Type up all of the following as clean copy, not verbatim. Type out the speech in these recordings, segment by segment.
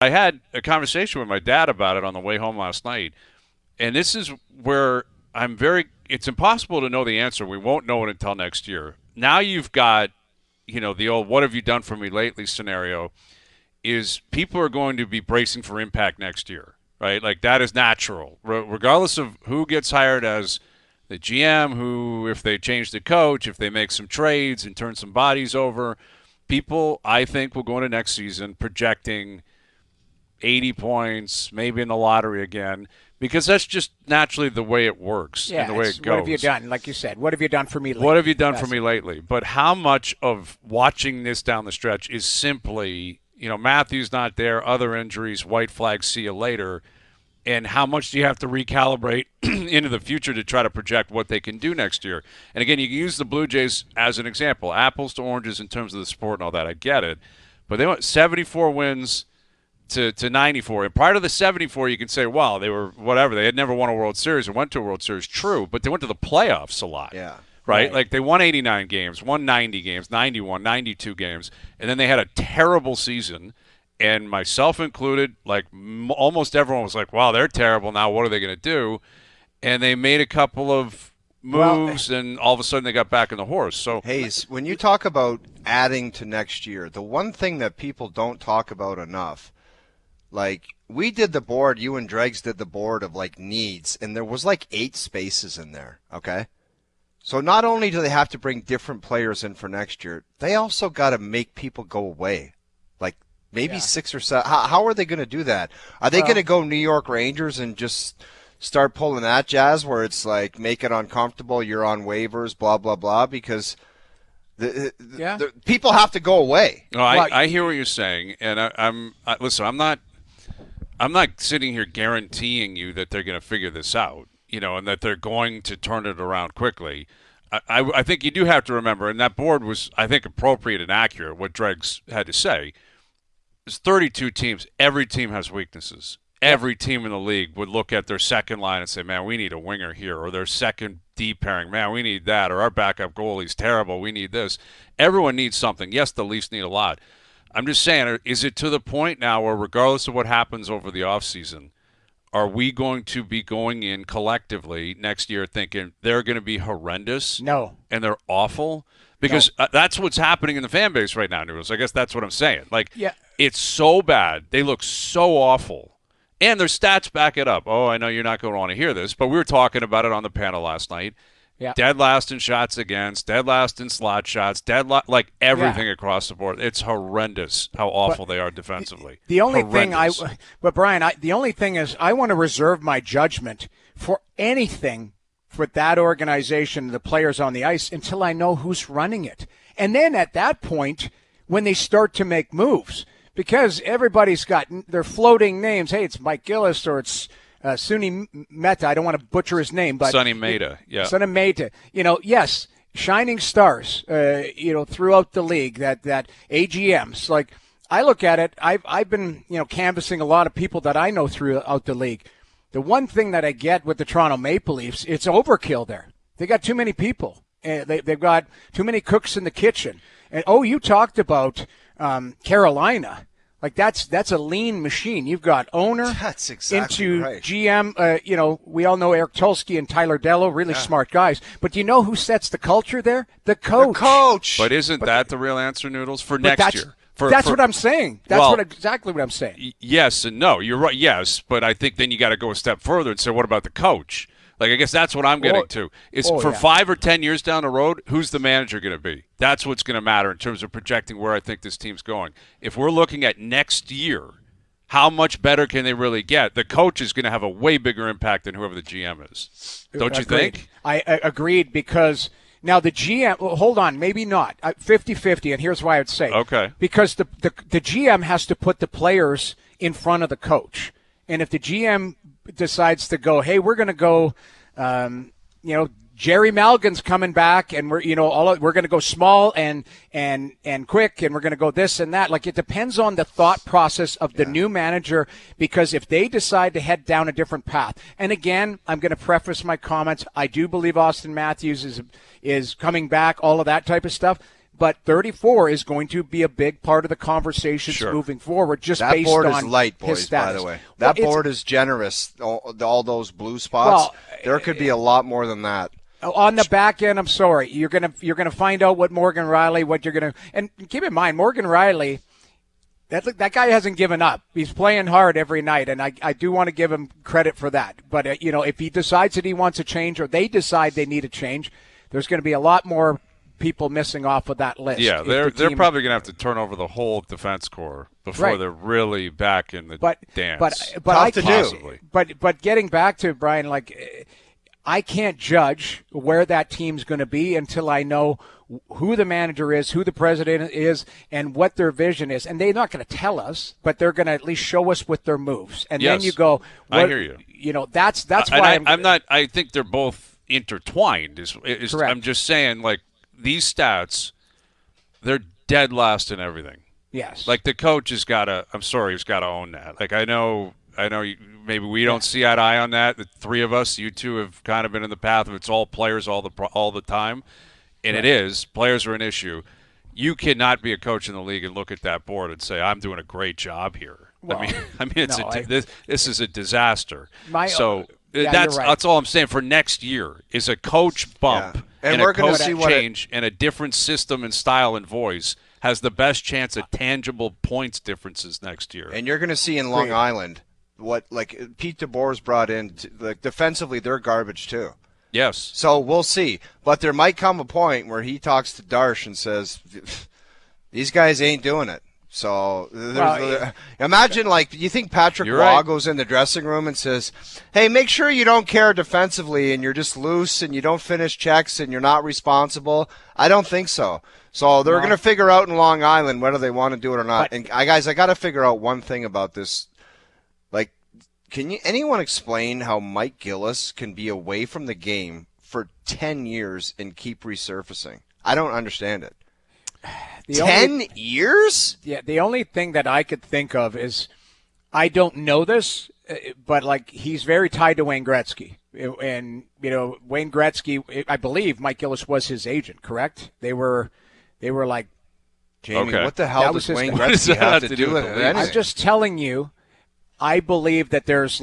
I had a conversation with my dad about it on the way home last night, and this is where it's impossible to know the answer. We won't know it until next year. Now you've got, the old "what have you done for me lately" scenario. Is people are going to be bracing for impact next year, right? Like that is natural, regardless of who gets hired as the GM, who, if they change the coach, if they make some trades and turn some bodies over, people, I think, will go into next season projecting 80 points, maybe in the lottery again, because that's just naturally the way it works and the way it goes. What have you done? Like you said, what have you done for me lately? What have you done for me lately? But how much of watching this down the stretch is simply, Matthews not there, other injuries, white flag, see you later, and how much do you have to recalibrate into the future to try to project what they can do next year? And again, you can use the Blue Jays as an example, apples to oranges in terms of the sport and all that. I get it. But they went 74 wins to 94. And prior to the 74, you can say, wow, they were whatever. They had never won a World Series or went to a World Series. True, but they went to the playoffs a lot. Yeah. Right? Like they won 89 games, won 90 games, 91, 92 games, and then they had a terrible season. And myself included, like almost everyone was like, wow, they're terrible now. What are they going to do? And they made a couple of moves, and all of a sudden they got back on the horse. So, Hayes, when you talk about adding to next year, the one thing that people don't talk about enough, like we did the board, you and Dregs did the board of like needs, and there was like 8 spaces in there, okay? So not only do they have to bring different players in for next year, they also got to make people go away. Like maybe 6 or 7. How are they going to do that? Are they going to go New York Rangers and just start pulling that jazz where it's like make it uncomfortable, you're on waivers, blah, blah, blah, because the people have to go away. No, I hear what you're saying, and listen, I'm not sitting here guaranteeing you that they're going to figure this out, and that they're going to turn it around quickly. I think you do have to remember, and that board was, I think, appropriate and accurate, what Dregs had to say. There's 32 teams. Every team has weaknesses. Every team in the league would look at their second line and say, man, we need a winger here, or their second D pairing, man, we need that, or our backup goalie's terrible, we need this. Everyone needs something. Yes, the Leafs need a lot. I'm just saying, is it to the point now where regardless of what happens over the offseason, are we going to be going in collectively next year thinking they're going to be horrendous? No. And they're awful? Because that's what's happening in the fan base right now, Noodles. I guess that's what I'm saying. Like, it's so bad. They look so awful. And their stats back it up. Oh, I know you're not going to want to hear this, but we were talking about it on the panel last night. Yeah. Dead last in shots against, dead last in slot shots, like everything across the board. It's horrendous how awful they are defensively. The only thing Brian, the only thing is I want to reserve my judgment for anything for that organization, the players on the ice, until I know who's running it. And then at that point, when they start to make moves, because everybody's got their floating names. Hey, it's Mike Gillis or it's Sunny Mehta. I don't want to butcher his name, but Sonny Mehta, Sonny Mehta. Yes, shining stars. Throughout the league. That AGMs. Like I look at it, I've been canvassing a lot of people that I know throughout the league. The one thing that I get with the Toronto Maple Leafs, it's overkill there. They got too many people. They've got too many cooks in the kitchen. And you talked about Carolina. Like that's a lean machine. You've got owner that's exactly into right. GM. We all know Eric Tulsky and Tyler Dello, really smart guys. But do you know who sets the culture there? The coach. But isn't that the real answer, Noodles, for next year? That's what I'm saying. That's exactly what I'm saying. Yes and no. You're right. Yes, but I think then you got to go a step further and say, what about the coach? Like, I guess that's what I'm getting to. Is for 5 or 10 years down the road, who's the manager going to be? That's what's going to matter in terms of projecting where I think this team's going. If we're looking at next year, how much better can they really get? The coach is going to have a way bigger impact than whoever the GM is. Don't you think? I agreed because now the GM, hold on, maybe not, 50-50, and here's why I would say. Okay. Because the GM has to put the players in front of the coach. And if the GM decides to go, hey, we're going to go, Jerry Malgin's coming back, and we're going to go small and quick, and we're going to go this and that. Like, it depends on the thought process of the new manager, because if they decide to head down a different path, and again, I'm going to preface my comments, I do believe Austin Matthews is coming back, all of that type of stuff. but 34 is going to be a big part of the conversations moving forward. Just that based board on is light, his boys. status. By the way, that board is generous. All those blue spots. There could be a lot more than that. On the back end, I'm sorry, you're gonna find out what Morgan Riley, and keep in mind, Morgan Riley. That guy hasn't given up. He's playing hard every night, and I do want to give him credit for that. But, if he decides that he wants a change or they decide they need a change, there's going to be a lot more people missing off of that list. Yeah, they're probably going to have to turn over the whole defense corps before they're really back in the dance. But getting back to Brian, I can't judge where that team's going to be until I know who the manager is, who the president is, and what their vision is. And they're not going to tell us, but they're going to at least show us with their moves. And then you go, I hear you. That's why I'm not. I think they're both intertwined. Correct. I'm just saying, these stats, they're dead last in everything. Yes. The coach has got to. I'm sorry, he's got to own that. I know. Maybe we don't see eye to eye on that. The three of us, you two, have kind of been in the path of it's all players all the time. And it is. Players are an issue. You cannot be a coach in the league and look at that board and say, I'm doing a great job here. Well, this is a disaster. That's right. That's all I'm saying for next year is a coach bump and we're a coach see change and a different system and style and voice has the best chance at tangible points differences next year. And you're going to see in Long Island what Pete DeBoer's brought in. Defensively, they're garbage too. Yes. So we'll see. But there might come a point where he talks to Darsh and says, these guys ain't doing it. So imagine, you think Patrick Waugh goes in the dressing room and says, hey, make sure you don't care defensively and you're just loose and you don't finish checks and you're not responsible. I don't think so. So they're going to figure out in Long Island whether they want to do it or not. And I got to figure out one thing about this. Can anyone explain how Mike Gillis can be away from the game for 10 years and keep resurfacing? I don't understand it. 10 years? Yeah, the only thing that I could think of is, I don't know this, but he's very tied to Wayne Gretzky. And, Wayne Gretzky, I believe Mike Gillis was his agent, correct? They were Jamie, what the hell does Wayne Gretzky have to do with it? Anyway? I'm just telling you. I believe that there's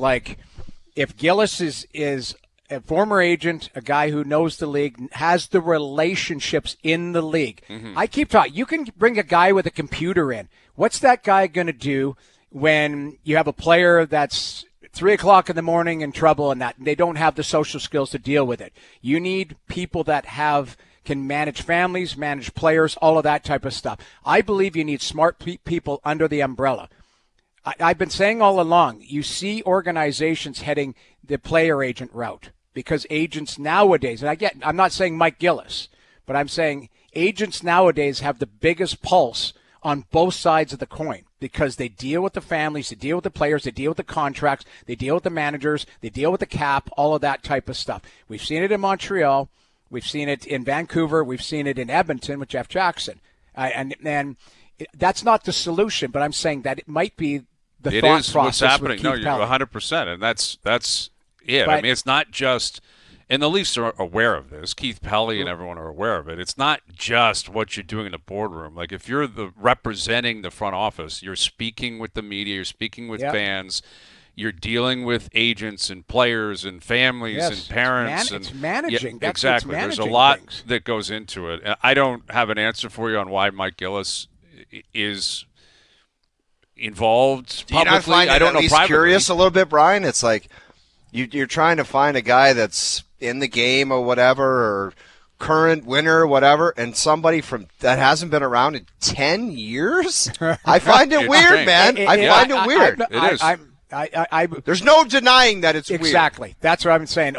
if Gillis is a former agent, a guy who knows the league, has the relationships in the league. Mm-hmm. I keep talking. You can bring a guy with a computer in. What's that guy going to do when you have a player that's 3 o'clock in the morning in trouble and they don't have the social skills to deal with it? You need people that can manage families, manage players, all of that type of stuff. I believe you need smart people under the umbrella. I've been saying all along, you see organizations heading the player agent route because agents nowadays, and I'm not saying Mike Gillis, but I'm saying agents nowadays have the biggest pulse on both sides of the coin because they deal with the families, they deal with the players, they deal with the contracts, they deal with the managers, they deal with the cap, all of that type of stuff. We've seen it in Montreal. We've seen it in Vancouver. We've seen it in Edmonton with Jeff Jackson. And that's not the solution, but I'm saying that it might be the thought process. What's happening. No, you're 100%, and that's it. But, it's not just, and the Leafs are aware of this. Keith Pelly and everyone are aware of it. It's not just what you're doing in the boardroom. If you're representing the front office, you're speaking with the media, you're speaking with fans, you're dealing with agents and players and families and parents. It's managing. Yeah, exactly. There's a lot that goes into it. I don't have an answer for you on why Mike Gillis is involved publicly. I don't know privately. Curious a little bit, Brian. It's you're trying to find a guy that's in the game or whatever, or current winner or whatever, and somebody that hasn't been around in 10 years. I find it weird, man. I find it weird. It is. There's no denying that it's weird. Exactly. That's what I'm saying.